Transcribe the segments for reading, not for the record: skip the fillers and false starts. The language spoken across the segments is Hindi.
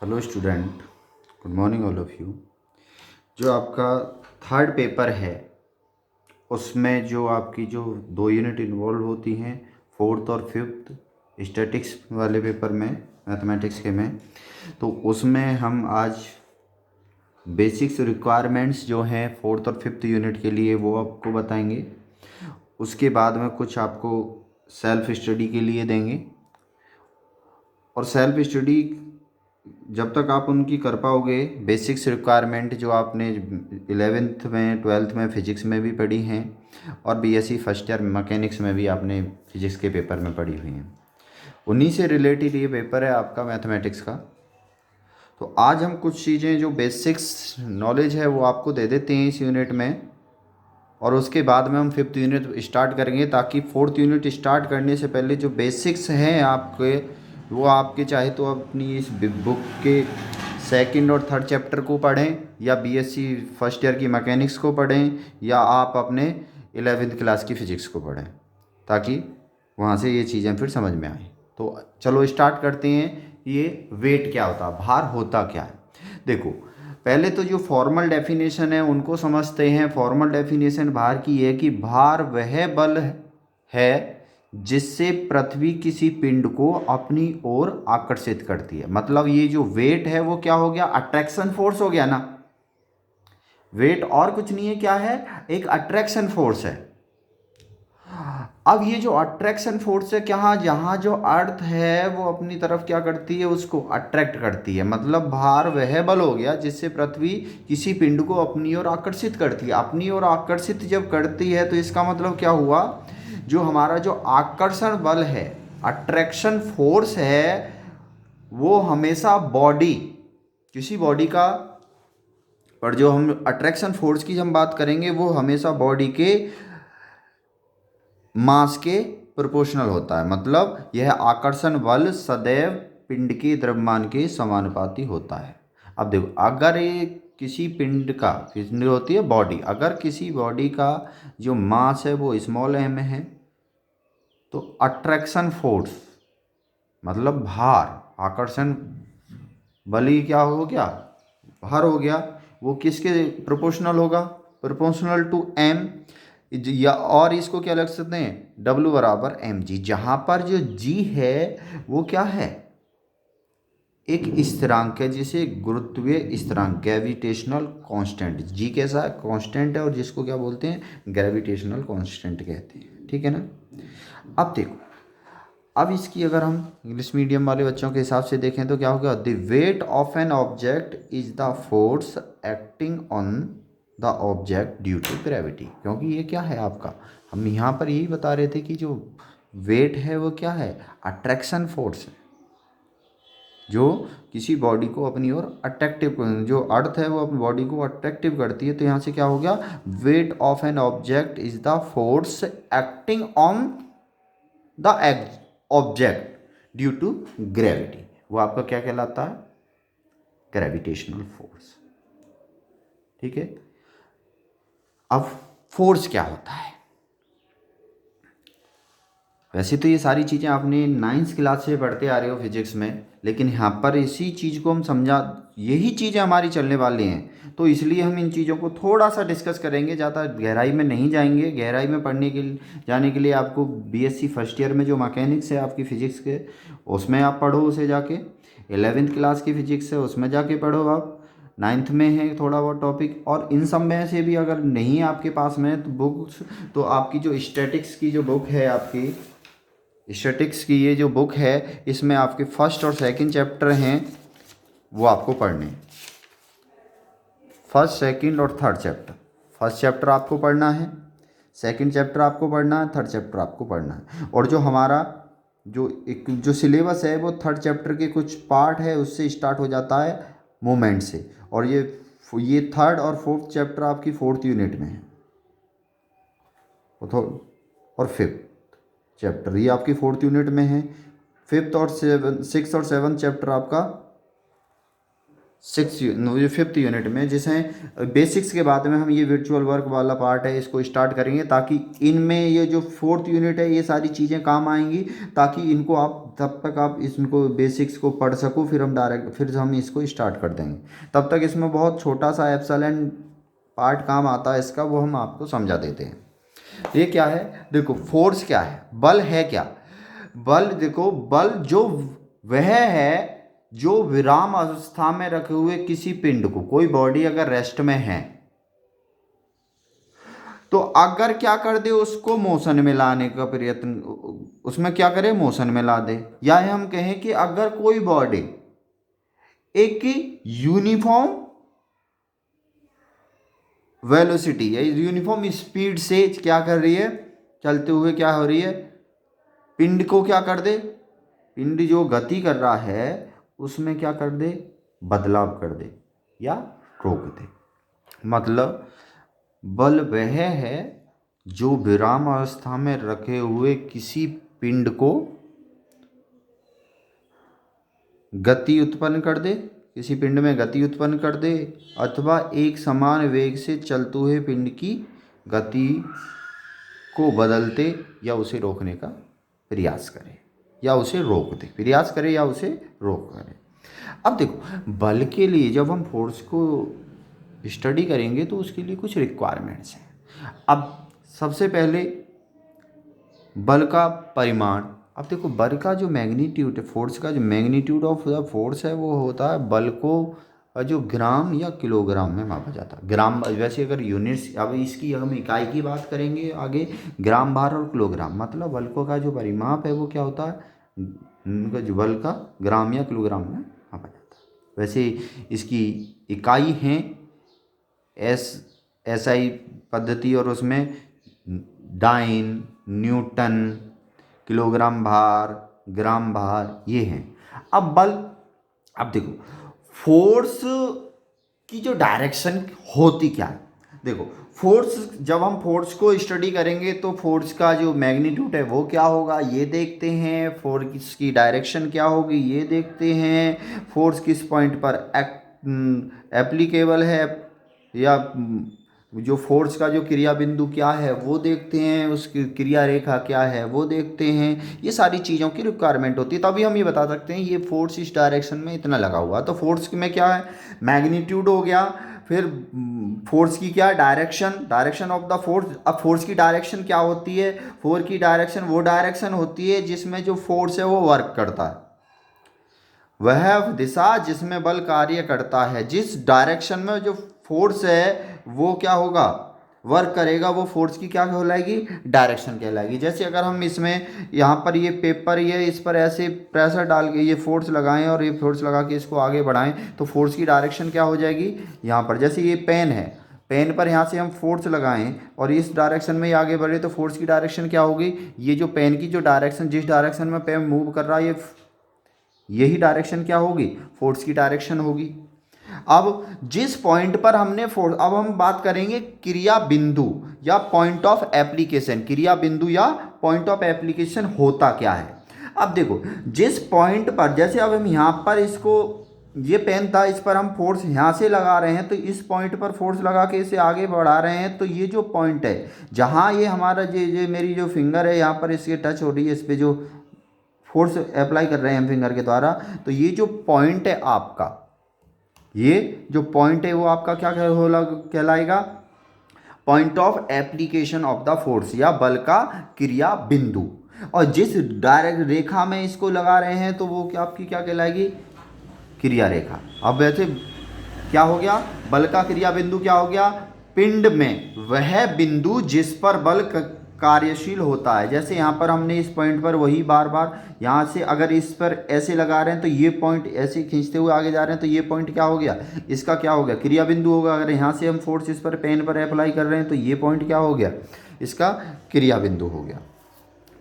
Hello student, good morning all of you. जो आपका थर्ड पेपर है उसमें जो आपकी जो 2 यूनिट इन्वॉल्व होती हैं, फोर्थ और फिफ्थ स्टैटिक्स वाले पेपर में, मैथमेटिक्स के में, तो उसमें हम आज बेसिक्स रिक्वायरमेंट्स जो हैं फोर्थ और फिफ्थ यूनिट के लिए वो आपको बताएंगे। उसके बाद में कुछ आपको सेल्फ स्टडी के लिए देंगे, और सेल्फ स्टडी जब तक आप उनकी कर पाओगे, बेसिक्स रिक्वायरमेंट जो आपने 11th में 12th में फिजिक्स में भी पढ़ी हैं और बीएससी फर्स्ट ईयर मैकेनिक्स में भी आपने फिजिक्स के पेपर में पढ़ी हुई हैं, उन्हीं से रिलेटेड ये पेपर है आपका मैथमेटिक्स का। तो आज हम कुछ चीज़ें जो बेसिक्स नॉलेज है वो आपको दे देते हैं इस यूनिट में, और उसके बाद में हम फिफ्थ यूनिट स्टार्ट करेंगे, ताकि फोर्थ यूनिट स्टार्ट करने से पहले जो बेसिक्स हैं आपके, वो आपके चाहे तो अपनी इस बुक के सेकंड और थर्ड चैप्टर को पढ़ें, या बीएससी फर्स्ट ईयर की मैकेनिक्स को पढ़ें, या आप अपने 11th क्लास की फ़िज़िक्स को पढ़ें, ताकि वहाँ से ये चीज़ें फिर समझ में आएँ। तो चलो स्टार्ट करते हैं। ये वेट क्या होता है, भार होता क्या है। देखो, पहले तो जो फॉर्मल डेफिनेशन है उनको समझते हैं। फॉर्मल डेफिनेशन भार की है कि भार वह बल है जिससे पृथ्वी किसी पिंड को अपनी ओर आकर्षित करती है। मतलब ये जो वेट है वो क्या हो गया, अट्रैक्शन फोर्स हो गया ना। वेट और कुछ नहीं है, क्या है, एक अट्रैक्शन फोर्स है। अब ये जो अट्रैक्शन फोर्स है, क्या, जहाँ जो अर्थ है वो अपनी तरफ क्या करती है, उसको अट्रैक्ट करती है। मतलब भार वह बल हो गया जिससे पृथ्वी किसी पिंड को अपनी ओर आकर्षित करती है। अपनी ओर आकर्षित जब करती है तो इसका मतलब क्या हुआ, जो हमारा जो आकर्षण बल है, अट्रैक्शन फोर्स है, वो हमेशा बॉडी, किसी बॉडी का, पर जो हम अट्रैक्शन फोर्स की हम बात करेंगे वो हमेशा बॉडी के मास के प्रोपोर्शनल होता है। मतलब यह आकर्षण बल सदैव पिंड के द्रव्यमान के समानुपाती होता है। अब देखो, अगर ये किसी पिंड का, पिंड होती है बॉडी, अगर किसी बॉडी का जो मास है वो स्मॉल एम में है, तो अट्रैक्शन फोर्स मतलब भार, आकर्षण बल ही क्या हो गया, भार हो गया, वो किसके प्रोपोर्शनल होगा, प्रोपोर्शनल टू एम। या और इसको क्या लग सकते हैं, W बराबर एम जी, जहाँ पर जो G है वो क्या है, एक स्थिरांक है, जिसे गुरुत्वीय स्थिरांक, ग्रेविटेशनल कांस्टेंट। G कैसा है, कांस्टेंट है, और जिसको क्या बोलते हैं, ग्रेविटेशनल कांस्टेंट कहते हैं। ठीक है ना। अब देखो, अब इसकी अगर हम इंग्लिश मीडियम वाले बच्चों के हिसाब से देखें तो क्या होगा, the weight of an object is the force acting on the object due to gravity. क्योंकि ये क्या है आपका, हम यहाँ पर यही बता रहे थे कि जो वेट है वो क्या है, अट्रैक्शन फोर्स है, जो किसी बॉडी को अपनी ओर अट्रैक्टिव, जो अर्थ है वो अपनी बॉडी को अट्रैक्टिव करती है। तो यहाँ से क्या हो गया, weight of an object is the force acting on the object due to gravity. वो आपका क्या कहलाता है, ग्रेविटेशनल फोर्स। ठीक है। अब फोर्स क्या होता है, वैसे तो ये सारी चीज़ें आपने 9th क्लास से पढ़ते आ रहे हो फिजिक्स में, लेकिन यहाँ पर इसी चीज़ को हम समझा, यही चीज़ें हमारी चलने वाली हैं, तो इसलिए हम इन चीज़ों को थोड़ा सा डिस्कस करेंगे, ज़्यादा गहराई में नहीं जाएंगे। गहराई में पढ़ने के लिए, जाने के लिए आपको बीएससी फर्स्ट ईयर में जो मैकेनिक्स है आपकी फ़िज़िक्स के, उसमें आप पढ़ो उसे जाके। 11th क्लास की फ़िज़िक्स है उसमें जाके पढ़ो आप। 9th में है थोड़ा बहुत टॉपिक, और इन सब में से भी अगर नहीं आपके पास में तो बुक्स, तो आपकी जो स्टैटिक्स की जो बुक है, आपकी स्टैटिक्स की ये जो बुक है, इसमें आपके फर्स्ट और सेकंड चैप्टर हैं वो आपको पढ़ने, फर्स्ट सेकंड और थर्ड चैप्टर। फर्स्ट चैप्टर आपको पढ़ना है, सेकंड चैप्टर आपको पढ़ना है, थर्ड चैप्टर आपको पढ़ना है। और जो हमारा जो सिलेबस है वो थर्ड चैप्टर के कुछ पार्ट है उससे स्टार्ट हो जाता है, मूवमेंट से, और ये थर्ड और फोर्थ चैप्टर आपकी फोर्थ यूनिट में है, और फिफ्थ चैप्टर ये आपकी फोर्थ यूनिट में है। फिफ्थ और सिक्स और सेवन्थ चैप्टर आपका फिफ्थ यूनिट में, जिसे बेसिक्स के बाद में हम ये वर्चुअल वर्क वाला पार्ट है इसको स्टार्ट करेंगे, ताकि इनमें ये जो फोर्थ यूनिट है ये सारी चीज़ें काम आएंगी, ताकि इनको आप तब तक आप इसको बेसिक्स को पढ़ सको, फिर हम इसको स्टार्ट कर देंगे। तब तक इसमें बहुत छोटा सा एप्सिलॉन पार्ट काम आता है इसका, वो हम आपको समझा देते हैं। ये क्या है, देखो फोर्स क्या है, बल है क्या, बल देखो, बल जो वह है जो विराम अवस्था में रखे हुए किसी पिंड को, कोई बॉडी अगर रेस्ट में है तो अगर क्या कर दे, उसको मोशन में लाने का प्रयत्न, उसमें क्या करे, मोशन में ला दे। या हम कहें कि अगर कोई बॉडी एक यूनिफॉर्म वेलोसिटी या यूनिफॉर्म स्पीड से क्या कर रही है, चलते हुए क्या हो रही है, पिंड को क्या कर दे, पिंड जो गति कर रहा है उसमें क्या कर दे, बदलाव कर दे या रोक दे। मतलब बल वह है जो विराम अवस्था में रखे हुए किसी पिंड को गति उत्पन्न कर दे, किसी पिंड में गति उत्पन्न कर दे, अथवा एक समान वेग से चलते हुए पिंड की गति को बदलते या उसे रोकने का प्रयास करे, या उसे रोक दे, प्रयास करे या उसे रोक करे। अब देखो, बल के लिए जब हम फोर्स को स्टडी करेंगे तो उसके लिए कुछ रिक्वायरमेंट्स हैं। अब सबसे पहले बल का परिमाण। अब देखो, बल का जो मैग्नीट्यूड है, फोर्स का जो मैग्नीट्यूड ऑफ द फोर्स है, वो होता है बल को जो ग्राम या किलोग्राम में मापा जाता है। ग्राम, वैसे अगर यूनिट्स, अब इसकी हम इकाई की बात करेंगे आगे, ग्राम, भार और किलोग्राम। मतलब बल्कों का जो परिमाप है वो क्या होता है, उनका जो बल का ग्राम या किलोग्राम में मापा जाता है। वैसे इसकी इकाई है SI पद्धति, और उसमें डाइन, न्यूटन, किलोग्राम भार, ग्राम भार, ये हैं। अब बल, अब देखो फोर्स की जो डायरेक्शन होती क्या है, देखो फोर्स, जब हम फोर्स को स्टडी करेंगे तो फोर्स का जो मैग्नीट्यूड है वो क्या होगा ये देखते हैं, फोर्स की डायरेक्शन क्या होगी ये देखते हैं, फोर्स किस पॉइंट पर एप्लीकेबल है, या जो फोर्स का जो क्रिया बिंदु क्या है वो देखते हैं, उसकी क्रिया रेखा क्या है वो देखते हैं। ये सारी चीज़ों की रिक्वायरमेंट होती है, तभी हम ये बता सकते हैं ये फोर्स इस डायरेक्शन में इतना लगा हुआ। तो फोर्स में क्या है, मैग्नीट्यूड हो गया, फिर फोर्स की क्या डायरेक्शन ऑफ द फोर्स। अब फोर्स की डायरेक्शन क्या होती है, फोर्स की डायरेक्शन वो डायरेक्शन होती है जिसमें जो फोर्स है वो वर्क करता है, वह दिशा जिसमें बल कार्य करता है। जिस डायरेक्शन में जो फोर्स है वो क्या होगा, वर्क करेगा, वो फोर्स की क्या कहलाएगी, डायरेक्शन कहलाएगी। जैसे अगर हम इसमें यहाँ पर ये पेपर, ये इस पर ऐसे प्रेशर डाल के ये फोर्स लगाएं और ये फोर्स लगा के इसको आगे बढ़ाएं, तो फोर्स की डायरेक्शन क्या हो जाएगी, यहाँ पर जैसे ये पेन है, पेन पर यहाँ से हम फोर्स लगाएं और इस डायरेक्शन में ये आगे बढ़े, तो फोर्स की डायरेक्शन क्या होगी, ये जो पेन की जो डायरेक्शन, जिस डायरेक्शन में पेन मूव कर रहा है, यही डायरेक्शन क्या होगी, फोर्स की डायरेक्शन होगी। अब जिस पॉइंट पर हमने फोर्स, अब हम बात करेंगे क्रिया बिंदु या पॉइंट ऑफ एप्लीकेशन। क्रिया बिंदु या पॉइंट ऑफ एप्लीकेशन होता क्या है। अब देखो, जिस पॉइंट पर, जैसे अब हम यहाँ पर इसको, ये पेन था, इस पर हम फोर्स यहाँ से लगा रहे हैं, तो इस पॉइंट पर फोर्स लगा के इसे आगे बढ़ा रहे हैं, तो ये जो पॉइंट है जहाँ ये हमारा ये मेरी जो फिंगर है यहाँ पर इसके टच हो रही है, इस पर जो फोर्स अप्लाई कर रहे हैं हम फिंगर के द्वारा, तो ये जो पॉइंट है आपका, ये जो पॉइंट है वो आपका क्या कहलाएगा, point of application of the force या बल का क्रिया बिंदु। और जिस डायरेक्ट रेखा में इसको लगा रहे हैं तो वो क्या आपकी क्या कहलाएगी, क्रिया रेखा। अब वैसे क्या हो गया, बल का क्रिया बिंदु क्या हो गया, पिंड में वह बिंदु जिस पर बल कार्यशील होता है। जैसे यहाँ पर हमने इस पॉइंट पर वही बार बार यहाँ से अगर इस पर ऐसे लगा रहे हैं तो ये पॉइंट ऐसे खींचते हुए आगे जा रहे हैं, तो ये पॉइंट क्या हो गया, इसका क्या हो गया, क्रिया बिंदु होगा। अगर यहाँ से हम फोर्स इस पर पेन पर अप्लाई कर रहे हैं तो ये पॉइंट क्या हो गया, इसका क्रिया बिंदु हो गया।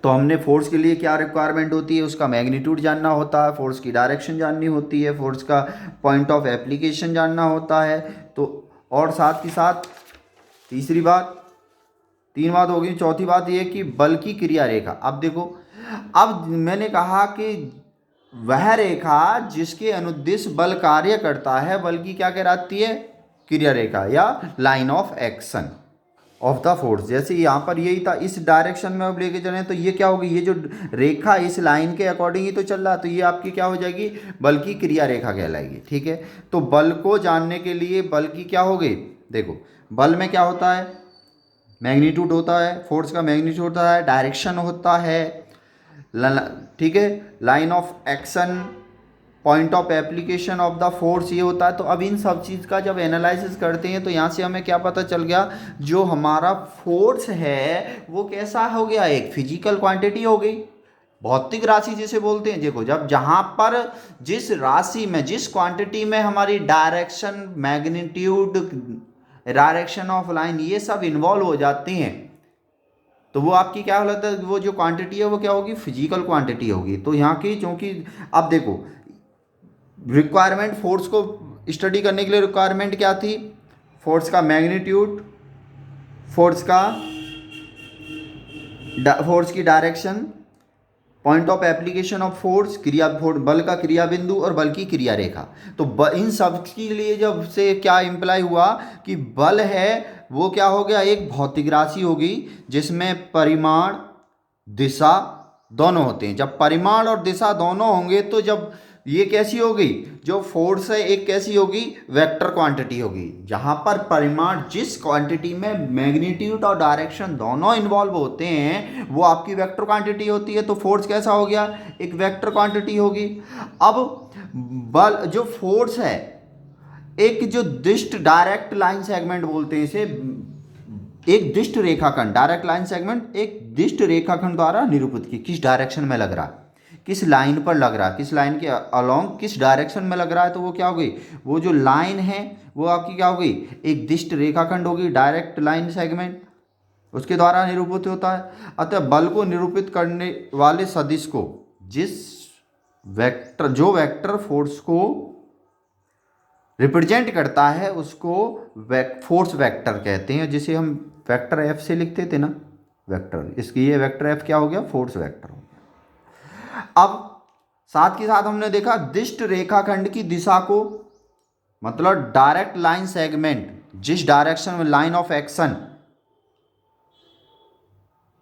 तो हमने फोर्स के लिए क्या रिक्वायरमेंट होती है, उसका मैग्नीट्यूड जानना होता है, फोर्स की डायरेक्शन जाननी होती है, फोर्स का पॉइंट ऑफ एप्लीकेशन जानना होता है। तो और साथ ही साथ तीसरी बात, तीन बात होगी, चौथी बात ये कि बल की क्रिया रेखा। अब देखो, अब मैंने कहा कि वह रेखा जिसके अनुदिश बल कार्य करता है बल की क्या कहलाती है? क्रिया रेखा या line of action of the force. जैसे यहाँ पर यही था, इस डायरेक्शन में अब लेके चलें तो ये क्या होगी, ये जो रेखा इस लाइन के अकॉर्डिंग ही तो चल रहा है, तो ये आपकी क्या हो जाएगी? बल की क्रिया रेखा कहलाएगी। ठीक है, तो बल को जानने के लिए बल की क्या होगी? देखो, बल में क्या होता है? मैग्नीट्यूड होता है, फोर्स का मैग्नीट्यूड होता है, डायरेक्शन होता है, ठीक है, line of action, point of application of the force ये होता है। तो अब इन सब चीज़ का जब एनालिसिस करते हैं तो यहाँ से हमें क्या पता चल गया, जो हमारा फोर्स है वो कैसा हो गया? एक फिजिकल क्वांटिटी हो गई, भौतिक राशि जिसे बोलते हैं। देखो, जब जहाँ पर जिस राशि में, जिस क्वांटिटी में हमारी direction, magnitude, direction of line ये सब इन्वॉल्व हो जाते हैं, तो वो आपकी क्या होता है? वो जो क्वांटिटी है वो क्या होगी? फिजिकल क्वांटिटी होगी। तो यहाँ की, क्योंकि अब देखो, रिक्वायरमेंट फोर्स को स्टडी करने के लिए रिक्वायरमेंट क्या थी? फोर्स का मैग्नीट्यूड, फोर्स का फोर्स की direction, point of application of force, क्रिया बल का क्रिया बिंदु और बल की क्रिया रेखा। तो इन सब के लिए जब से क्या इम्प्लाई हुआ कि बल है वो क्या हो गया? एक भौतिक राशि होगी जिसमें परिमाण, दिशा दोनों होते हैं। जब परिमाण और दिशा दोनों होंगे तो जब ये कैसी होगी? जो फोर्स है एक कैसी होगी? वेक्टर क्वांटिटी होगी। जहां पर परिमाण, जिस क्वांटिटी में मैग्नीट्यूड और डायरेक्शन दोनों इन्वॉल्व होते हैं वो आपकी वेक्टर क्वांटिटी होती है। तो फोर्स कैसा हो गया? एक वेक्टर क्वांटिटी होगी। अब बल, जो फोर्स है, एक जो दिष्ट, डायरेक्ट लाइन सेगमेंट बोलते हैं इसे, एक दिष्ट रेखाखंड, डायरेक्ट लाइन सेगमेंट एक दिष्ट रेखाखंड द्वारा निरूपित की, किस डायरेक्शन में लग रहा है, किस लाइन पर लग रहा है, किस लाइन के अलोंग, किस डायरेक्शन में लग रहा है, तो वो क्या होगी? वो जो लाइन है वो आपकी क्या होगी? एक दिष्ट रेखाखंड होगी, डायरेक्ट लाइन सेगमेंट, उसके द्वारा निरूपित होता है। अतः बल को निरूपित करने वाले सदिश को, जिस वेक्टर, जो वेक्टर फोर्स को रिप्रेजेंट करता है उसको फोर्स वेक्टर कहते हैं, जिसे हम वेक्टर एफ से लिखते थे ना, वेक्टर, इसकी ये वेक्टर एफ क्या हो गया? फोर्स वेक्टर हो गया। अब साथ के साथ हमने देखा दिष्ट रेखाखंड की दिशा को, मतलब डायरेक्ट लाइन सेगमेंट, जिस डायरेक्शन में लाइन ऑफ एक्शन,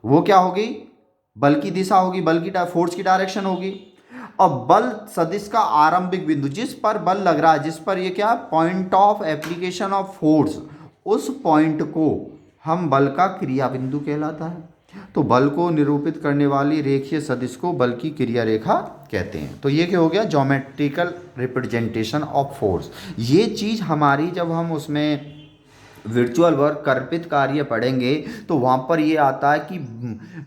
वो क्या होगी? बल की दिशा होगी, बल की फोर्स की डायरेक्शन होगी। और बल सदिश का आरंभिक बिंदु, जिस पर बल लग रहा है, जिस पर ये क्या, point of application of force, उस पॉइंट को हम बल का क्रिया बिंदु कहलाता है। तो बल को निरूपित करने वाली रेखीय सदिश को बल की क्रिया रेखा कहते हैं। तो ये क्या हो गया? Geometrical representation of force. ये चीज़ हमारी, जब हम उसमें वर्चुअल वर्क, कल्पित कार्य पढ़ेंगे तो वहाँ पर ये आता है कि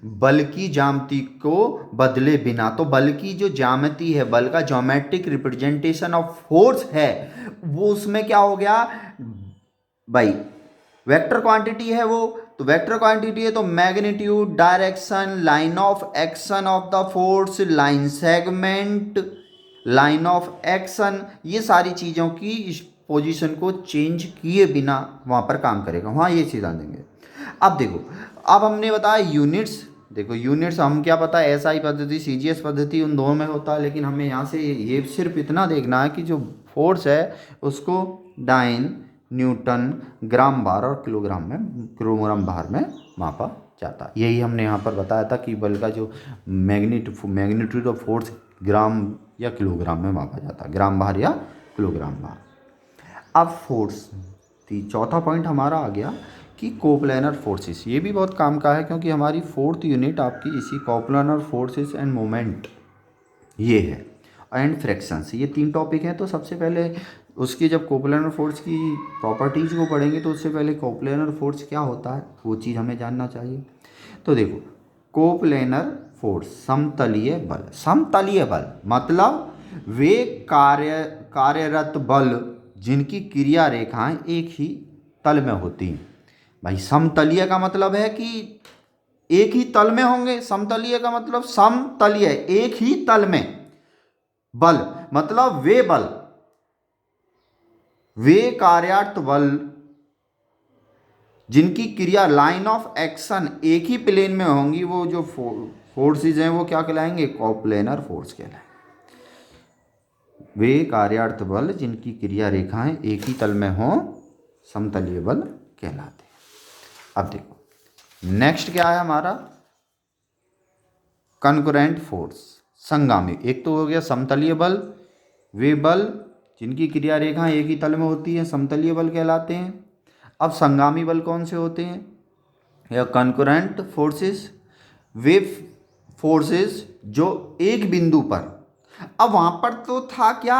बल की ज्यामिति को बदले बिना, तो बल की जो ज्यामिति है, बल का ज्योमेट्रिक रिप्रेजेंटेशन ऑफ फोर्स है, वो उसमें क्या हो गया भाई? वेक्टर क्वांटिटी है वो। तो वेक्टर क्वांटिटी है तो magnitude, direction, line of action of the force, line segment, line of action, ये सारी चीज़ों की पोजीशन को चेंज किए बिना वहाँ पर काम करेगा, वहाँ ये चीज़ आ देंगे। अब देखो, अब हमने बताया यूनिट्स। देखो यूनिट्स हम क्या पता है, एसआई पद्धति, सीजीएस पद्धति, उन दोनों में होता है, लेकिन हमें यहाँ से ये सिर्फ इतना देखना है कि जो फोर्स है उसको डाइन, न्यूटन, ग्राम बार और किलोग्राम बार में मापा जाता है। यही हमने यहाँ पर बताया था कि बल का जो मैग्नीट्यूड ऑफ फोर्स ग्राम या किलोग्राम में मापा जाता है, ग्राम बार या किलोग्राम बार। अब फोर्स, चौथा पॉइंट हमारा आ गया कि कोप्लेनर फोर्सेस। ये भी बहुत काम का है क्योंकि हमारी फोर्थ यूनिट आपकी इसी कोप्लेनर फोर्सेस एंड मोमेंट ये है, एंड फ्रैक्शंस, ये 3 टॉपिक हैं। तो सबसे पहले उसकी, जब कोप्लेनर फोर्स की प्रॉपर्टीज़ को पढ़ेंगे तो उससे पहले कोप्लेनर फोर्स क्या होता है वो चीज़ हमें जानना चाहिए। तो देखो, कोप्लेनर फोर्स, समतलीय बल। समतलीय बल मतलब वे कार्यरत बल जिनकी क्रिया रेखाएं एक ही तल में होती हैं। भाई समतलीय का मतलब है कि एक ही तल में होंगे। समतलीय का मतलब समतलीय, एक ही तल में बल, मतलब वे कार्यार्थ बल जिनकी क्रिया, लाइन ऑफ एक्शन एक ही प्लेन में होंगी, वो जो फोर्सेज हैं वो क्या कहलाएंगे? कोप्लेनर फोर्स कहलाएंगे। वे कार्यार्थ बल जिनकी क्रिया रेखाएं एक ही तल में हों समतलीय बल कहलाते हैं। अब देखो नेक्स्ट क्या है हमारा, कनकुरेंट फोर्स, संगामी। एक तो हो गया समतलीय बल, वे बल जिनकी क्रिया रेखाएं एक ही तल में होती है समतलीय बल कहलाते हैं। अब संगामी बल कौन से होते हैं, या कनकुरेंट फोर्सेस, वे फोर्सेस जो एक बिंदु पर, अब वहां पर तो था क्या,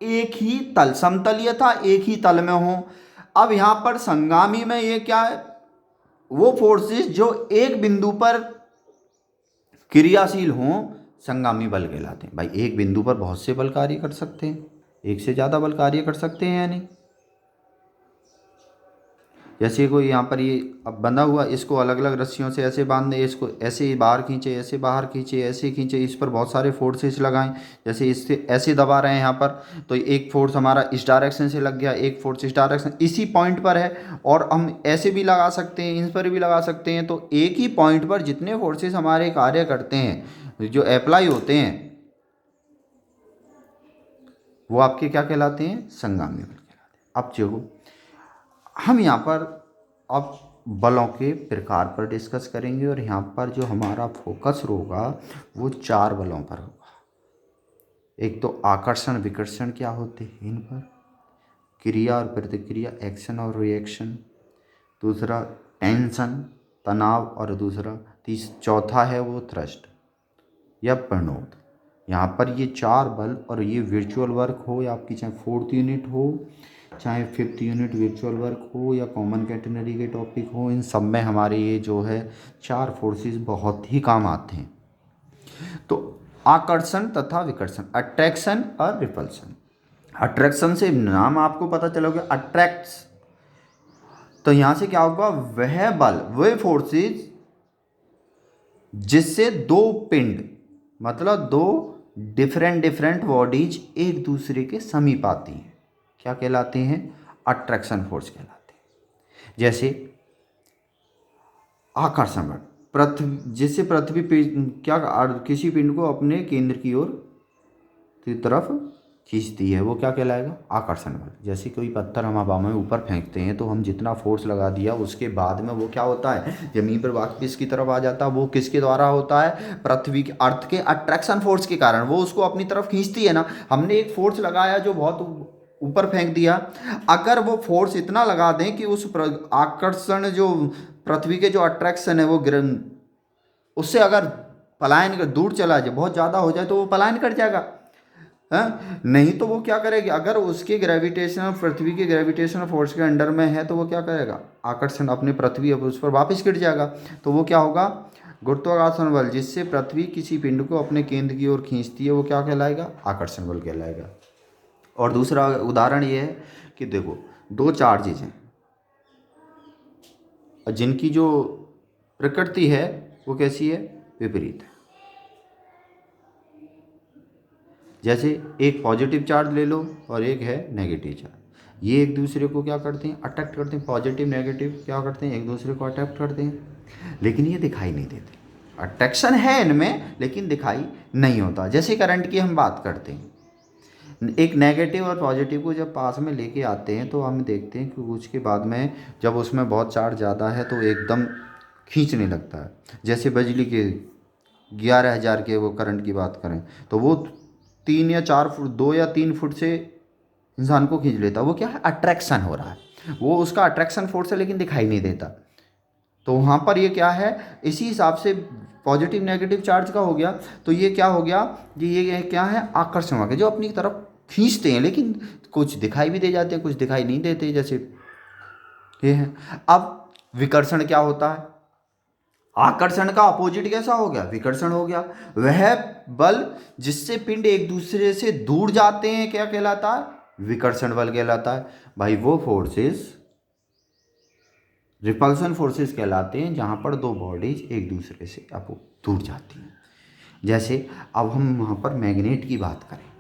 एक ही तल, समतलीय था, एक ही तल में हो। अब यहां पर संगामी में ये क्या है, वो फोर्सेस जो एक बिंदु पर क्रियाशील हों संगामी बल कहलाते हैं। भाई एक बिंदु पर बहुत से बल कार्य कर सकते हैं, एक से ज़्यादा बल कार्य कर सकते हैं या नहीं। जैसे कोई यहाँ पर ये अब बंधा हुआ, इसको अलग अलग रस्सियों से ऐसे बांध दें, इसको ऐसे बाहर खींचे, ऐसे बाहर खींचे, ऐसे खींचे, इस पर बहुत सारे फोर्सेस लगाएं। जैसे इससे ऐसे दबा रहे हैं यहाँ पर, तो एक फोर्स हमारा इस डायरेक्शन से लग गया, एक फोर्स इस डायरेक्शन, इसी पॉइंट पर है। और हम ऐसे भी लगा सकते हैं, इन पर भी लगा सकते हैं। तो एक ही पॉइंट पर जितने फोर्सेस हमारे कार्य करते हैं, जो अप्लाई होते हैं, वो आपके क्या कहलाते हैं, संगामी बल कहलाते हैं। अब देखो हम यहाँ पर अब बलों के प्रकार पर डिस्कस करेंगे, और यहाँ पर जो हमारा फोकस होगा वो 4 बलों पर होगा। एक तो आकर्षण विकर्षण क्या होते हैं इन पर, क्रिया और प्रतिक्रिया, एक्शन और रिएक्शन, दूसरा टेंशन तनाव, और दूसरा चौथा है वो थ्रस्ट या प्रणोद। यहाँ पर ये 4 बल, और ये वर्चुअल वर्क हो या आपकी चाहे 4th यूनिट हो, चाहे 5th यूनिट वर्चुअल वर्क हो, या कॉमन कैटेगरी के टॉपिक हो, इन सब में हमारे ये जो है 4 फोर्सेस बहुत ही काम आते हैं। तो आकर्षण तथा विकर्षण, अट्रैक्शन और रिपल्शन। अट्रैक्शन से नाम आपको पता चलोगे, अट्रैक्ट्स, तो यहाँ से क्या होगा, वह बल, वह फोर्सेस जिससे 2 पिंड, मतलब 2 डिफरेंट बॉडीज एक दूसरे के समीप आती हैं, क्या कहलाते हैं, अट्रैक्शन फोर्स कहलाते हैं। जैसे आकर्षण बल, पृथ्वी, जिससे पृथ्वी क्या किसी पिंड को अपने केंद्र की ओर की तरफ खींचती है, वो क्या कहलाएगा, आकर्षण बल। जैसे कोई पत्थर हम हवा में ऊपर फेंकते हैं, तो हम जितना फोर्स लगा दिया उसके बाद में वो क्या होता है, जमीन पर वापस की तरफ आ जाता है। वो किसके द्वारा होता है, पृथ्वी के, अर्थ के अट्रैक्शन फोर्स के कारण वो उसको अपनी तरफ खींचती है ना। हमने एक फोर्स लगाया जो बहुत ऊपर फेंक दिया, अगर वो फोर्स इतना लगा दें कि उस आकर्षण, जो पृथ्वी के जो अट्रैक्शन है, वो उससे अगर पलायन कर दूर चला जाए, बहुत ज़्यादा हो जाए, तो वो पलायन कर जाएगा, है नहीं। तो वो क्या करेगी, अगर उसके ग्रेविटेशनल, पृथ्वी के ग्रेविटेशनल फोर्स के अंडर में है, तो वो क्या करेगा, आकर्षण अपने पृथ्वी अब उस पर वापस गिर जाएगा। तो वो क्या होगा, गुरुत्वाकर्षण बल, जिससे पृथ्वी किसी पिंड को अपने केंद्र की ओर खींचती है, वो क्या कहलाएगा, आकर्षण बल कहलाएगा। और दूसरा उदाहरण ये है कि देखो 2 चार्जेज हैं, जिनकी जो प्रकृति है वो कैसी है, विपरीत है। जैसे एक पॉजिटिव चार्ज ले लो और एक है नेगेटिव चार्ज, ये एक दूसरे को क्या करते हैं, अट्रैक्ट करते हैं। पॉजिटिव नेगेटिव क्या करते हैं, एक दूसरे को अट्रैक्ट करते हैं, लेकिन ये दिखाई नहीं देते। अट्रैक्शन है इनमें लेकिन दिखाई नहीं होता। जैसे करंट की हम बात करते हैं, एक नेगेटिव और पॉजिटिव को जब पास में लेके आते हैं, तो हम देखते हैं कि कुछ के बाद में जब उसमें बहुत चार्ज ज़्यादा है तो एकदम खींचने लगता है। जैसे बिजली के 11,000 के वो करंट की बात करें, तो वो 3 या 4 फुट, 2 या 3 फुट से इंसान को खींच लेता। वो क्या है, अट्रैक्शन हो रहा है, वो उसका अट्रैक्शन फोर्स है, लेकिन दिखाई नहीं देता। तो वहाँ पर ये क्या है, इसी हिसाब से पॉजिटिव नेगेटिव चार्ज का हो गया। तो ये क्या हो गया, ये क्या है, आकर्षण हो गया, जो अपनी तरफ खींचते हैं, लेकिन कुछ दिखाई भी दे जाते हैं, कुछ दिखाई नहीं देते, जैसे ये है। अब विकर्षण क्या होता है, आकर्षण का अपोजिट कैसा हो गया, विकर्षण हो गया। वह बल जिससे पिंड एक दूसरे से दूर जाते हैं क्या कहलाता है, विकर्षण बल कहलाता है। भाई वो फोर्सेस रिपल्सन फोर्सेस कहलाते हैं, जहां पर 2 बॉडीज एक दूसरे से दूर जाती हैं। जैसे अब हम वहां पर मैग्नेट की बात करें,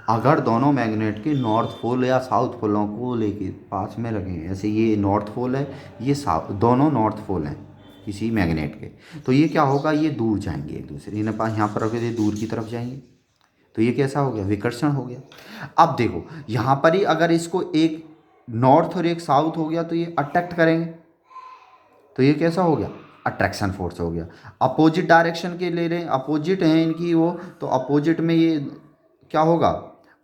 अगर दोनों मैग्नेट के नॉर्थ पोल या साउथ पोलों को लेके पास में रखें, ऐसे ये नॉर्थ पोल है, ये साउथ, दोनों नॉर्थ पोल हैं किसी मैग्नेट के, तो ये क्या होगा, ये दूर जाएंगे एक दूसरे, इन्हें पास यहाँ पर रखे थे दूर की तरफ जाएंगे। तो ये कैसा हो गया, विकर्षण हो गया। अब देखो यहाँ पर ही अगर इसको एक नॉर्थ और एक साउथ हो गया तो ये अट्रैक्ट करेंगे, तो ये कैसा हो गया, अट्रैक्शन फोर्स हो गया। अपोजिट डायरेक्शन के ले रहे हैं, अपोजिट हैं इनकी वो, तो अपोजिट में ये क्या होगा,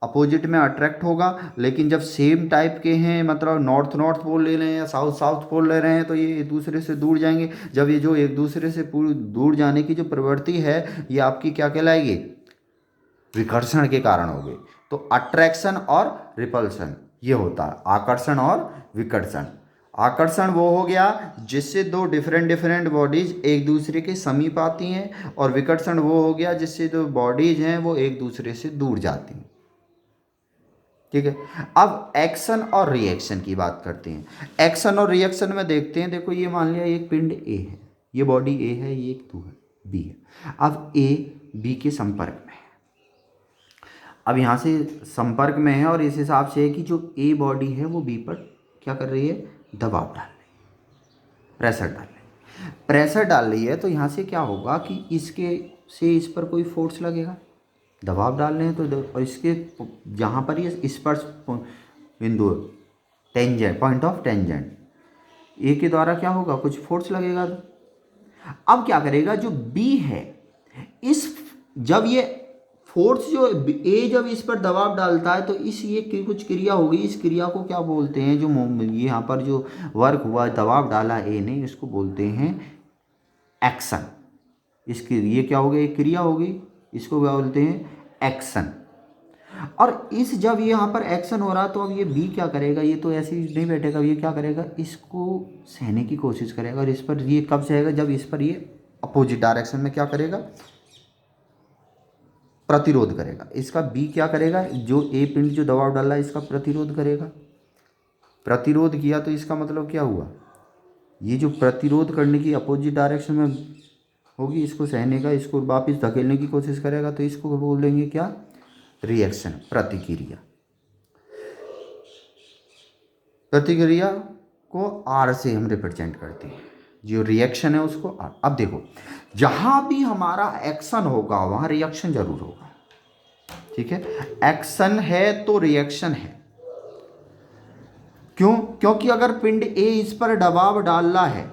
अपोजिट में अट्रैक्ट होगा। लेकिन जब सेम टाइप के हैं, मतलब नॉर्थ नॉर्थ पोल ले रहे हैं या साउथ साउथ पोल ले रहे हैं, तो ये एक दूसरे से दूर जाएंगे। जब ये जो एक दूसरे से पूरी दूर जाने की जो प्रवृत्ति है, ये आपकी क्या कहलाएगी, विकर्षण के कारण हो गई। तो अट्रैक्शन और रिपल्सन ये होता है, आकर्षण और विकर्षण। आकर्षण वो हो गया जिससे दो डिफरेंट डिफरेंट बॉडीज एक दूसरे के समीप आती हैं, और विकर्षण वो हो गया जिससे दो बॉडीज हैं वो एक दूसरे से दूर जाती हैं। ठीक है, अब एक्शन और रिएक्शन की बात करते हैं। एक्शन और रिएक्शन में देखते हैं, देखो ये मान लिया एक पिंड ए है, ये बॉडी ए है, ये एक तू है, बी है। अब ए बी के संपर्क में है, अब यहाँ से संपर्क में है, और इस हिसाब से है कि जो ए बॉडी है वो बी पर क्या कर रही है, दबाव डाल रही है, प्रेशर डाल रही है। प्रेशर डाल रही है तो यहाँ से क्या होगा कि इसके से इस पर कोई फोर्स लगेगा, दबाव डाल रहे हैं तो, और इसके जहाँ पर ये स्पर्श बिंदु टेंजेंट, पॉइंट ऑफ टेंजेंट ए के द्वारा क्या होगा, कुछ फोर्स लगेगा। अब क्या करेगा जो बी है, इस जब ये फोर्स जो ए जब इस पर दबाव डालता है तो इस ये कुछ क्रिया होगी, इस क्रिया को क्या बोलते हैं, जो ये यहाँ पर जो वर्क हुआ, दबाव डाला ए ने, इसको बोलते हैं एक्शन। इसकी ये क्या हो गया, एक क्रिया होगी, इसको क्या बोलते हैं, एक्शन। और इस जब ये यहाँ पर एक्शन हो रहा तो अब ये बी क्या करेगा, ये तो ऐसे ही नहीं बैठेगा, ये क्या करेगा, इसको सहने की कोशिश करेगा। और इस पर ये कब सहेगा, जब इस पर ये अपोजिट डायरेक्शन में क्या करेगा, प्रतिरोध करेगा। इसका बी क्या करेगा, जो ए पिंड जो दबाव डाला है इसका प्रतिरोध करेगा। प्रतिरोध किया तो इसका मतलब क्या हुआ, ये जो प्रतिरोध करने की अपोजिट डायरेक्शन में होगी, इसको सहने का, इसको वापस धकेलने की कोशिश करेगा, तो इसको बोल देंगे क्या, रिएक्शन, प्रतिक्रिया। प्रतिक्रिया को आर से हम रिप्रेजेंट करते हैं, जो रिएक्शन है उसको आर। अब देखो जहां भी हमारा एक्शन होगा वहां रिएक्शन जरूर होगा, ठीक है। एक्शन है तो रिएक्शन है, क्यों, क्योंकि अगर पिंड ए इस पर दबाव डाल रहा है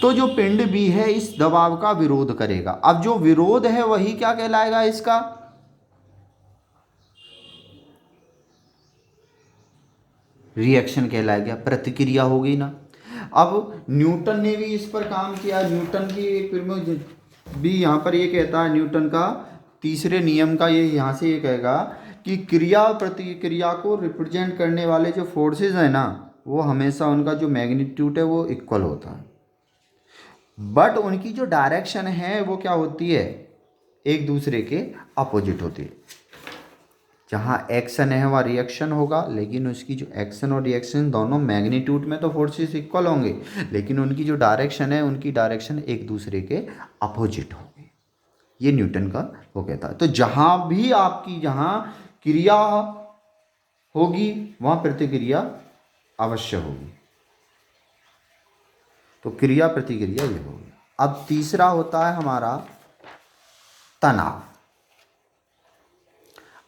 तो जो पिंड बी है इस दबाव का विरोध करेगा। अब जो विरोध है वही क्या कहलाएगा, इसका रिएक्शन कहलाएगा, प्रतिक्रिया हो गई ना। अब न्यूटन ने भी इस पर काम किया। न्यूटन की एक भी यहाँ पर ये कहता है, न्यूटन का तीसरे नियम का ये यहाँ से ये कहेगा कि क्रिया और प्रतिक्रिया को रिप्रेजेंट करने वाले जो फोर्सेस है ना, वो हमेशा उनका जो मैग्नीट्यूड है वो इक्वल होता है, बट उनकी जो डायरेक्शन है वो क्या होती है, एक दूसरे के अपोजिट होती है। जहाँ एक्शन है वहाँ रिएक्शन होगा, लेकिन उसकी जो एक्शन और रिएक्शन दोनों मैग्नीट्यूड में तो फोर्सेस इक्वल होंगे, लेकिन उनकी जो डायरेक्शन है, उनकी डायरेक्शन एक दूसरे के अपोजिट होंगे। ये न्यूटन का वो कहता है। तो जहाँ भी आपकी जहाँ क्रिया होगी वहाँ प्रतिक्रिया अवश्य होगी। तो क्रिया प्रतिक्रिया ये होगी। अब तीसरा होता है हमारा तनाव।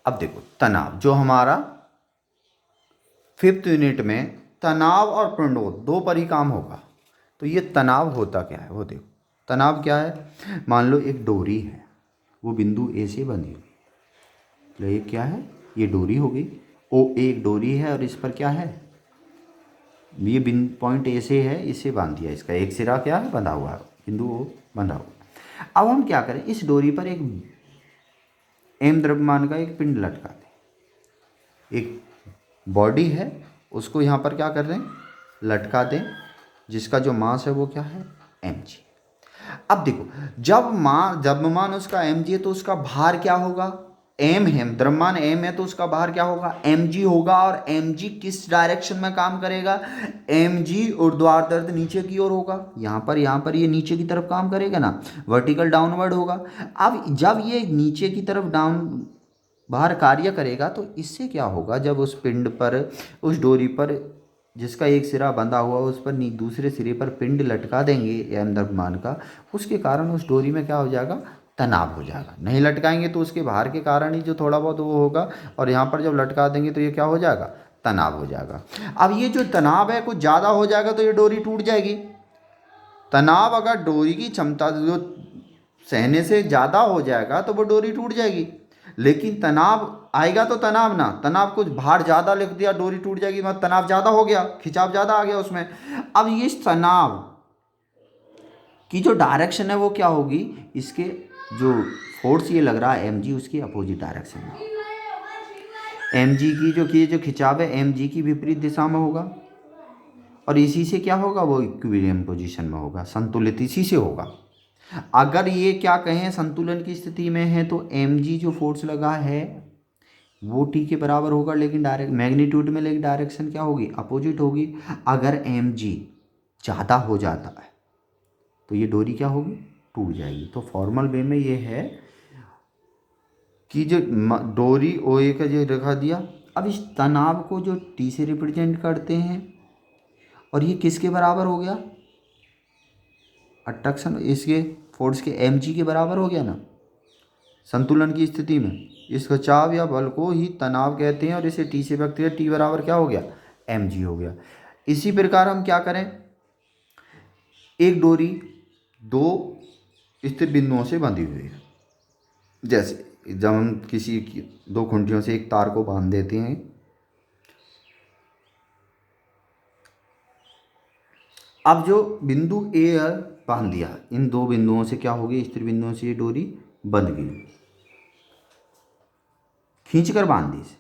अब देखो तनाव, जो हमारा 5th यूनिट में तनाव और प्रणोद दो पर ही काम होगा। तो ये तनाव होता क्या है वो देखो। तनाव क्या है, मान लो एक डोरी है, वो बिंदु ए से बंधी हुई, तो ये क्या है, ये डोरी हो गई। ओ एक डोरी है और इस पर क्या है, ये बिंदु पॉइंट ए से है, इसे बांध दिया, इसका एक सिरा क्या है, बंधा हुआ है, बिंदु ओ बंधा हुआ। अब हम क्या करें, इस डोरी पर एक एम द्रव्यमान का एक पिंड लटका दें। एक बॉडी है उसको यहाँ पर क्या कर रहे हैं, लटका दें, जिसका जो मास है वो क्या है, mg। अब देखो जब द्रव्यमान उसका mg है तो उसका भार क्या होगा, m है, द्रव्यमान m है तो उसका भार क्या होगा, mg होगा। और mg किस डायरेक्शन में काम करेगा, mg ऊर्ध्वाधर नीचे की ओर होगा। यहाँ पर ये नीचे की तरफ काम करेगा ना, वर्टिकल डाउनवर्ड होगा। अब जब ये नीचे की तरफ डाउन भार कार्य करेगा तो इससे क्या होगा, जब उस पिंड पर, उस डोरी पर जिसका एक सिरा बंधा हुआ उस पर दूसरे सिरे पर पिंड लटका देंगे एम द्रव्यमान का, उसके कारण उस डोरी में क्या हो जाएगा, तनाव हो जाएगा। नहीं लटकाएंगे तो उसके बाहर के कारण ही जो थोड़ा बहुत वो होगा, और यहाँ पर जब लटका देंगे तो ये क्या हो जाएगा, तनाव हो जाएगा। अब ये जो तनाव है कुछ ज़्यादा हो जाएगा तो ये डोरी टूट जाएगी। तनाव अगर डोरी की क्षमता जो सहने से ज़्यादा हो जाएगा तो वो डोरी टूट जाएगी। लेकिन तनाव आएगा तो तनाव ना, तनाव कुछ भार ज़्यादा लिख दिया डोरी टूट जाएगी, मतलब तनाव ज़्यादा हो गया, खिंचाव ज़्यादा आ गया उसमें। अब ये तनाव की जो डायरेक्शन है वो क्या होगी, इसके जो फोर्स ये लग रहा है एम जी, उसकी अपोजिट डायरेक्शन में। एम जी की जो खिंचाव है एम जी की विपरीत दिशा में होगा, और इसी से क्या होगा, वो इक्विलिब्रियम पोजीशन में होगा, संतुलित इसी से होगा। अगर ये क्या कहें संतुलन की स्थिति में है तो एम जी जो फोर्स लगा है वो टी के बराबर होगा, लेकिन डायरेक्ट मैग्नीट्यूड में, लेकिन डायरेक्शन क्या होगी, अपोजिट होगी। अगर एम जी ज़्यादा हो जाता है तो ये डोरी क्या होगी, टूट जाएगी। तो फॉर्मल वे में ये है कि जो डोरी ओ ए का जो रखा दिया, अब इस तनाव को जो टी से रिप्रेजेंट करते हैं, और ये किसके बराबर हो गया, अट्रैक्शन इसके फोर्स के एम जी के बराबर हो गया ना संतुलन की स्थिति में। इस खिंचाव या बल को ही तनाव कहते हैं, और इसे टी से व्यक्त किया, टी बराबर क्या हो गया, एम जी हो गया। इसी प्रकार हम क्या करें, एक डोरी दो स्थिर बिंदुओं से बंधी हुई है। जैसे जब हम किसी दो खुंटियों से एक तार को बांध देते हैं, अब जो बिंदु ए बांध दिया, इन दो बिंदुओं से क्या होगी, स्थिर बिंदुओं से ये डोरी बंध गई, खींचकर बांध दी इसे।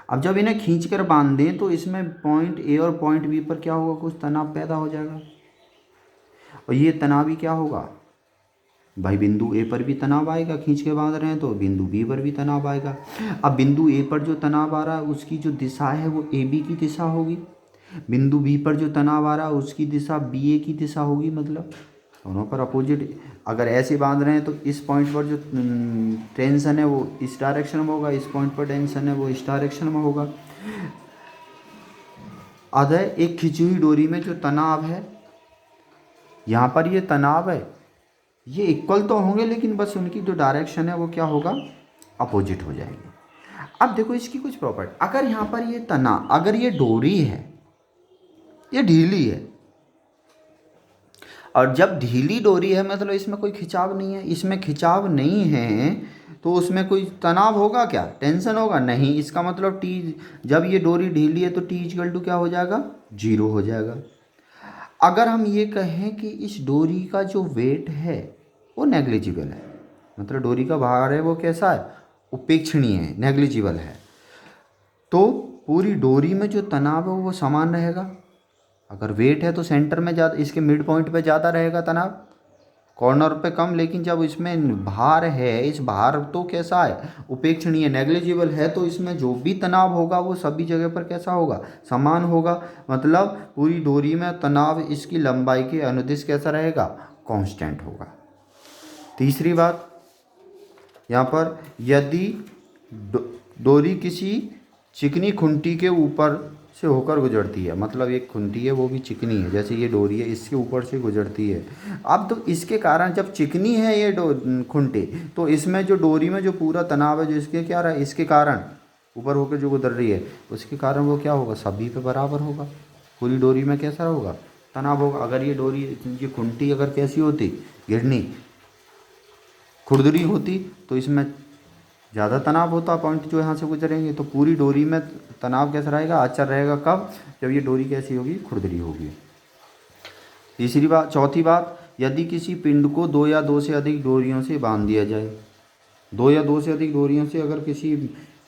अब जब इन्हें खींचकर बांध दें तो इसमें पॉइंट ए और पॉइंट बी पर क्या होगा, कुछ तनाव पैदा हो जाएगा, और ये तनाव ही क्या होगा भाई, बिंदु ए पर भी तनाव आएगा, खींच के बांध रहे हैं तो बिंदु बी पर भी तनाव आएगा। अब बिंदु ए पर जो तनाव आ रहा है उसकी जो दिशा है वो ए बी की दिशा होगी, बिंदु बी पर जो तनाव आ रहा है उसकी दिशा बी ए की दिशा होगी, मतलब दोनों पर अपोजिट। अगर ऐसे बांध रहे हैं तो इस पॉइंट पर जो टेंशन है वो इस डायरेक्शन में होगा, इस पॉइंट पर टेंशन है वो इस डायरेक्शन में होगा। अतः एक खिंची हुई डोरी में जो तनाव है, यहाँ पर ये तनाव है, ये इक्वल तो होंगे लेकिन बस उनकी जो डायरेक्शन है वो क्या होगा, अपोजिट हो जाएगी। अब देखो इसकी कुछ प्रॉपर्टी, अगर यहाँ पर ये तनाव, अगर ये डोरी है, ये ढीली है, और जब ढीली डोरी है मतलब इसमें कोई खिंचाव नहीं है, इसमें खिंचाव नहीं है तो उसमें कोई तनाव होगा क्या, टेंशन होगा नहीं। इसका मतलब टी, जब ये डोरी ढीली है तो टी इक्वल टू क्या हो जाएगा, 0 हो जाएगा। अगर हम ये कहें कि इस डोरी का जो वेट है वो नेग्लिजिबल है, मतलब डोरी का भार है वो कैसा है, उपेक्षणीय है, नेग्लिजिबल है, तो पूरी डोरी में जो तनाव है वो समान रहेगा। अगर वेट है तो सेंटर में ज़्यादा, इसके मिड पॉइंट पे ज़्यादा रहेगा तनाव, कॉर्नर पे कम। लेकिन जब इसमें भार है, इस भार तो कैसा है, उपेक्षणीय, नेग्लिजिबल है, तो इसमें जो भी तनाव होगा वो सभी जगह पर कैसा होगा, समान होगा। मतलब पूरी डोरी में तनाव इसकी लंबाई के अनुदिश कैसा रहेगा, कांस्टेंट होगा। तीसरी बात यहाँ पर, यदि डोरी किसी चिकनी खुंटी के ऊपर से होकर गुजरती है, मतलब एक खुंटी है वो भी चिकनी है, जैसे ये डोरी है इसके ऊपर से गुजरती है। अब तो इसके कारण जब चिकनी है ये खुंटी, तो इसमें जो डोरी में जो पूरा तनाव है जो इसके क्या रहा है, इसके कारण ऊपर होकर जो गुजर रही है उसके कारण वो क्या होगा, सभी पे बराबर होगा, पूरी डोरी में कैसा होगा, तनाव होगा। अगर ये डोरी, ये खुंटी अगर कैसी होती, गिरनी खुरदरी होती तो इसमें ज़्यादा तनाव होता, पॉइंट जो यहाँ से गुजरेंगे, तो पूरी डोरी में तनाव कैसा रहेगा, अचर रहेगा। कब, जब ये डोरी कैसी होगी, खुरदरी होगी। तीसरी बात, चौथी बात, यदि किसी पिंड को 2 या 2 से अधिक डोरियों से बांध दिया जाए, 2 या 2 से अधिक डोरियों से अगर किसी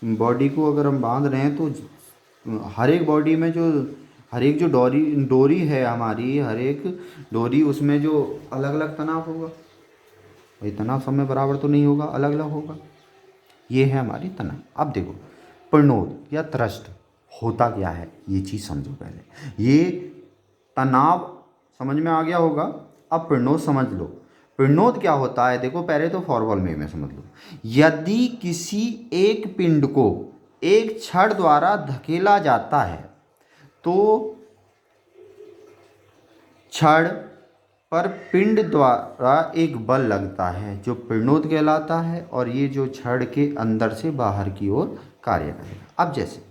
बॉडी को अगर हम बांध रहे हैं तो हर एक बॉडी में जो हर एक जो डोरी है हमारी, हर एक डोरी उसमें जो अलग अलग तनाव होगा, भाई तनाव सब में बराबर तो नहीं होगा, अलग अलग होगा। ये है हमारी तनाव। अब देखो प्रणोद या थ्रस्ट होता क्या है, ये चीज़ समझो पहले। ये तनाव समझ में आ गया होगा, अब प्रणोद समझ लो। प्रणोद क्या होता है, देखो पहले तो फॉर्मल में समझ लो। यदि किसी एक पिंड को एक छड़ द्वारा धकेला जाता है तो छड़ पर पिंड द्वारा एक बल लगता है जो पिंडोद कहलाता है, और ये जो छड़ के अंदर से बाहर की ओर कार्य करेगा। अब जैसे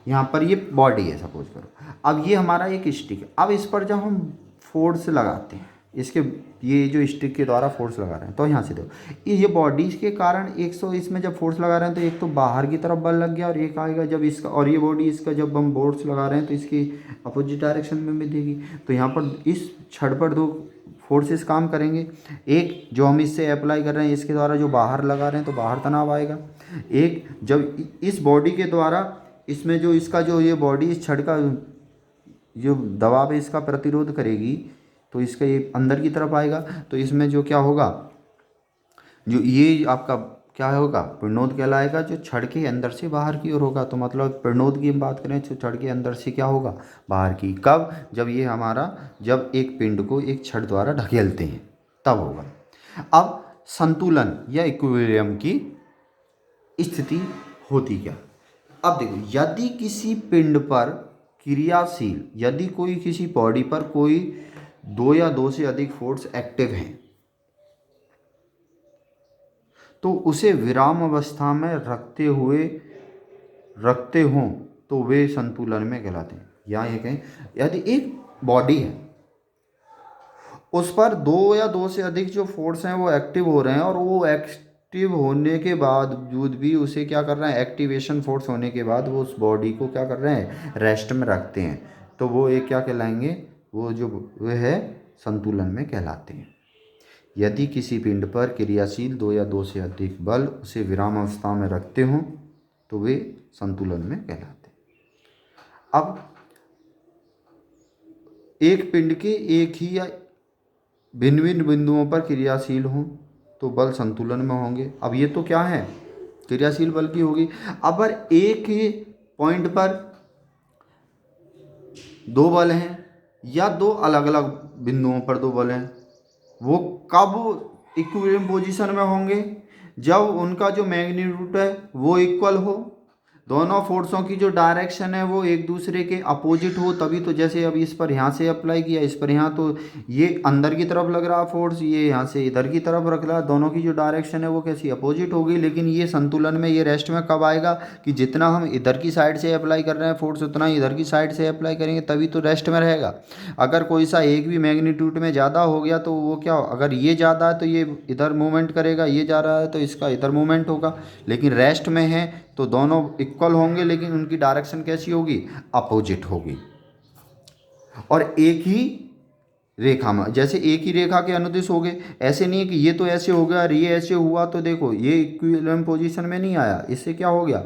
यहाँ पर ये बॉडी है सपोज करो, अब ये हमारा एक स्टिक है। अब इस पर जब हम फोर्स लगाते हैं, इसके ये जो स्टिक के द्वारा फोर्स लगा रहे हैं, तो यहाँ से देखो ये बॉडी के कारण 100 इसमें जब फोर्स लगा रहे हैं तो एक तो बाहर की तरफ बल लग गया, और एक आएगा जब इसका, और ये बॉडी इसका जब हम फोर्स लगा रहे हैं तो इसकी अपोजिट डायरेक्शन में भी देगी। तो यहाँ पर इस छड़ पर दो फोर्सेस काम करेंगे। एक जो हम इससे अप्लाई कर रहे हैं इसके द्वारा जो बाहर लगा रहे हैं तो बाहर तनाव आएगा। एक जब इस बॉडी के द्वारा इसमें जो इसका जो ये बॉडी इस छड़ का जो दबाव है इसका प्रतिरोध करेगी, तो इसका ये अंदर की तरफ आएगा। तो इसमें जो क्या होगा, जो ये आपका क्या होगा, पिंडोद कहलाएगा, जो छड़ के अंदर से बाहर की ओर होगा। तो मतलब पिंडोद की हम बात करें तो छड़ के अंदर से क्या होगा, बाहर की। कब, जब ये हमारा जब एक पिंड को एक छड़ द्वारा ढकेलते हैं तब होगा। अब संतुलन या इक्विलिब्रियम की स्थिति होती क्या। अब देखो, यदि किसी पिंड पर क्रियाशील, यदि कोई किसी बॉडी पर कोई दो या दो से अधिक फोर्स एक्टिव हैं, तो उसे विराम अवस्था में रखते हों तो वे संतुलन में कहलाते हैं। या ये कहें, यदि एक बॉडी है उस पर दो या दो से अधिक जो फोर्स हैं वो एक्टिव हो रहे हैं, और वो एक्टिव होने के बावजूद भी उसे क्या कर रहे हैं, एक्टिवेशन फोर्स होने के बाद वो उस बॉडी को क्या कर रहे हैं, रेस्ट में रखते हैं, तो वो एक क्या कहलाएंगे, वो है संतुलन में कहलाते हैं। यदि किसी पिंड पर क्रियाशील दो या दो से अधिक बल उसे विराम अवस्था में रखते हों तो वे संतुलन में कहलाते हैं। अब एक पिंड के एक ही या भिन्न भिन्न बिंदुओं पर क्रियाशील हों तो बल संतुलन में होंगे। अब ये तो क्या है, क्रियाशील बल की होगी। अब अगर एक ही पॉइंट पर दो बल हैं या दो अलग अलग बिंदुओं पर दो बल हैं, वो कब इक्विलिब्रियम पोजीशन में होंगे, जब उनका जो मैग्नीट्यूड है वो इक्वल हो, दोनों फोर्सों की जो डायरेक्शन है वो एक दूसरे के अपोजिट हो, तभी तो। जैसे अब इस पर यहाँ से अप्लाई किया, इस पर यहाँ, तो ये अंदर की तरफ लग रहा फोर्स, ये यहाँ से इधर की तरफ रख रहा, दोनों की जो डायरेक्शन है वो कैसी, अपोजिट होगी। लेकिन ये संतुलन में, ये रेस्ट में कब आएगा कि जितना हम इधर की साइड से अप्लाई कर रहे हैं फोर्स उतना ही इधर की साइड से अप्लाई करेंगे, तभी तो रेस्ट में रहेगा। अगर कोई सा एक भी मैग्नीट्यूड में ज़्यादा हो गया तो वो क्या, अगर ये ज़्यादा है तो ये इधर मूवमेंट करेगा, ये जा रहा है तो इसका इधर मूवमेंट होगा। लेकिन रेस्ट में है तो दोनों इक्वल होंगे, लेकिन उनकी डायरेक्शन कैसी होगी, अपोजिट होगी। और एक ही रेखा में, जैसे एक ही रेखा के अनुदिश हो गए, ऐसे नहीं है कि ये तो ऐसे हो गया और ये ऐसे हुआ, तो देखो ये इक्विलिब्रियम पोजीशन में नहीं आया, इससे क्या हो गया,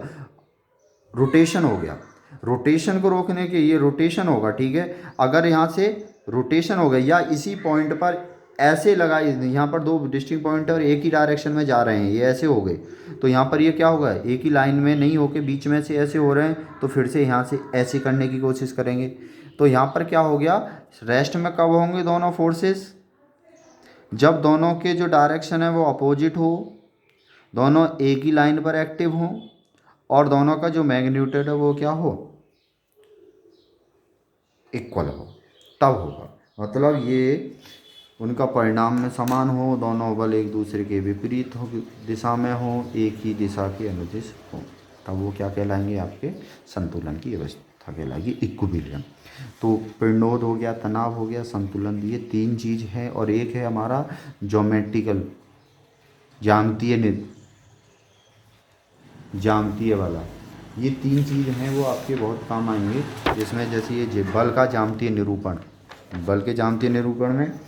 रोटेशन हो गया। रोटेशन को रोकने के, ये रोटेशन होगा, ठीक है। अगर यहाँ से रोटेशन हो गया या इसी पॉइंट पर ऐसे लगाए, यहाँ पर दो डिस्टिंक्ट पॉइंट और एक ही डायरेक्शन में जा रहे हैं, ये ऐसे हो गए, तो यहाँ पर ये क्या होगा, एक ही लाइन में नहीं होके बीच में से ऐसे हो रहे हैं, तो फिर से यहाँ से ऐसे करने की कोशिश करेंगे। तो यहाँ पर क्या हो गया, रेस्ट में कब होंगे दोनों फोर्सेस, जब दोनों के जो डायरेक्शन है वो अपोजिट हो, दोनों एक ही लाइन पर एक्टिव हों, और दोनों का जो मैग्नीट्यूड है वो क्या हो, इक्वल हो, तब होगा। मतलब ये उनका परिणाम में समान हो, दोनों बल एक दूसरे के विपरीत हो दिशा में हो, एक ही दिशा के अनुदिश हो, तब वो क्या कहलाएंगे, आपके संतुलन की अवस्था कहलाएगी, इक्विलिब्रियम। तो पिंडोद हो गया, तनाव हो गया, संतुलन, ये तीन चीज़ है। और एक है हमारा ज्योमेट्रिकल, ज्यामितीय वाला, ये तीन चीज़ हैं वो आपके बहुत काम आएंगे। जिसमें जैसे ये बल का ज्यामितीय निरूपण, बल के ज्यामितीय निरूपण में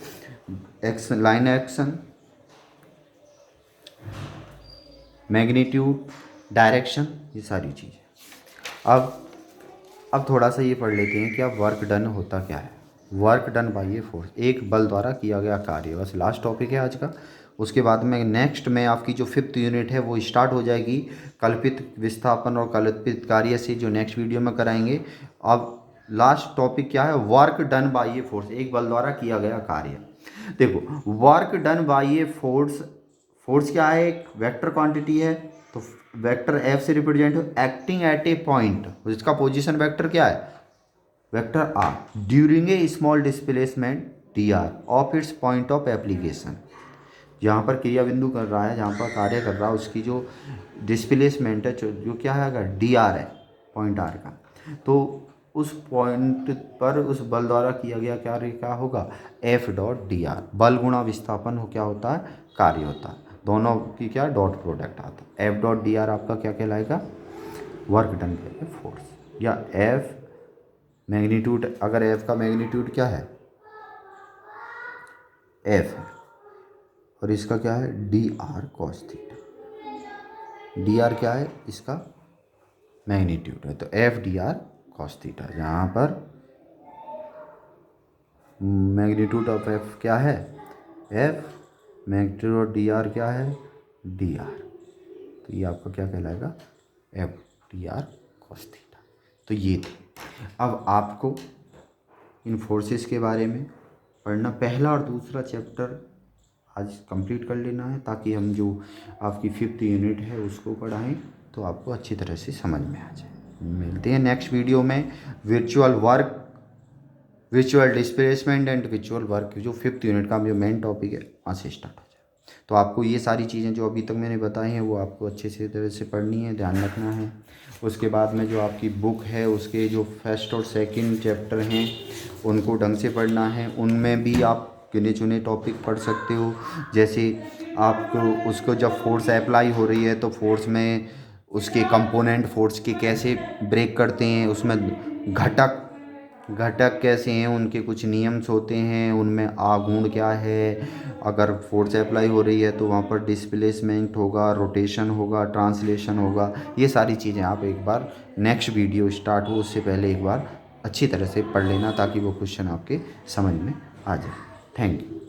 action, line action, magnitude, direction, ये सारी चीज़। अब थोड़ा सा ये पढ़ लेते हैं कि अब वर्क डन होता क्या है। Work done by a force, एक बल द्वारा किया गया कार्य, बस लास्ट टॉपिक है आज का। उसके बाद में नेक्स्ट में आपकी जो 5th यूनिट है वो स्टार्ट हो जाएगी, कल्पित विस्थापन और कल्पित कार्य से, जो नेक्स्ट वीडियो में कराएंगे। अब लास्ट टॉपिक क्या है, work done by a force, एक बल द्वारा किया गया कार्य। देखो, work done by a force, force क्या है, एक वेक्टर क्वांटिटी है, तो वेक्टर एफ से रिप्रेजेंट हो, एक्टिंग एट ए पॉइंट, जिसका पोजीशन वेक्टर क्या है, vector R, during a small displacement, D R of its point of application. जहाँ पर क्रिया बिंदु कर रहा है, जहाँ पर कार्य कर रहा है, उसकी जो डिस्प्लेसमेंट है जो क्या है, अगर डी आर है पॉइंट आर का, तो उस पॉइंट पर उस बल द्वारा किया गया कार्य क्या होगा, एफ डॉट डी आर। बल गुणा विस्थापन हो क्या होता है, कार्य होता है, दोनों की क्या डॉट प्रोडक्ट आता है। एफ डॉट डी आर आपका क्या कहलाएगा, वर्क डन किया फोर्स, या एफ मैग्नीट्यूड, अगर एफ का मैग्नीट्यूड क्या है, एफ है, और इसका क्या है, D R cos theta. D R क्या है, इसका मैग्नीट्यूड है, तो F D R cos theta. जहाँ पर मैग्नीट्यूड ऑफ एफ क्या है, F, magnitude of D R क्या है, डी आर, तो ये आपका क्या कहलाएगा, F D R cos theta. तो ये थे। अब आपको इन फोर्सेस के बारे में पढ़ना, पहला और दूसरा चैप्टर आज कंप्लीट कर लेना है, ताकि हम जो आपकी 5th यूनिट है उसको पढ़ाएं तो आपको अच्छी तरह से समझ में आ जाए। मिलते हैं नेक्स्ट वीडियो में। Virtual work, virtual displacement and virtual work, जो 5th यूनिट का जो मेन टॉपिक है, वहाँ से स्टार्ट हो जाए। तो आपको ये सारी चीज़ें जो अभी तक मैंने बताई हैं वो आपको अच्छे से तरह से पढ़नी है, ध्यान रखना है। उसके बाद में जो आपकी बुक है उसके जो फर्स्ट और सेकंड चैप्टर हैं उनको ढंग से पढ़ना है। उनमें भी आप गिने चुने टॉपिक पढ़ सकते हो, जैसे आपको उसको जब फोर्स अप्लाई हो रही है तो फोर्स में उसके कंपोनेंट फोर्स के कैसे ब्रेक करते हैं, उसमें घटक कैसे हैं, उनके कुछ नियम्स होते हैं, उनमें आघूर्ण क्या है, अगर फोर्स अप्लाई हो रही है तो वहाँ पर डिस्प्लेसमेंट होगा, रोटेशन होगा, ट्रांसलेशन होगा। ये सारी चीज़ें आप एक बार नेक्स्ट वीडियो स्टार्ट हो उससे पहले एक बार अच्छी तरह से पढ़ लेना, ताकि वो क्वेश्चन आपके समझ में आ जाए। Thank you.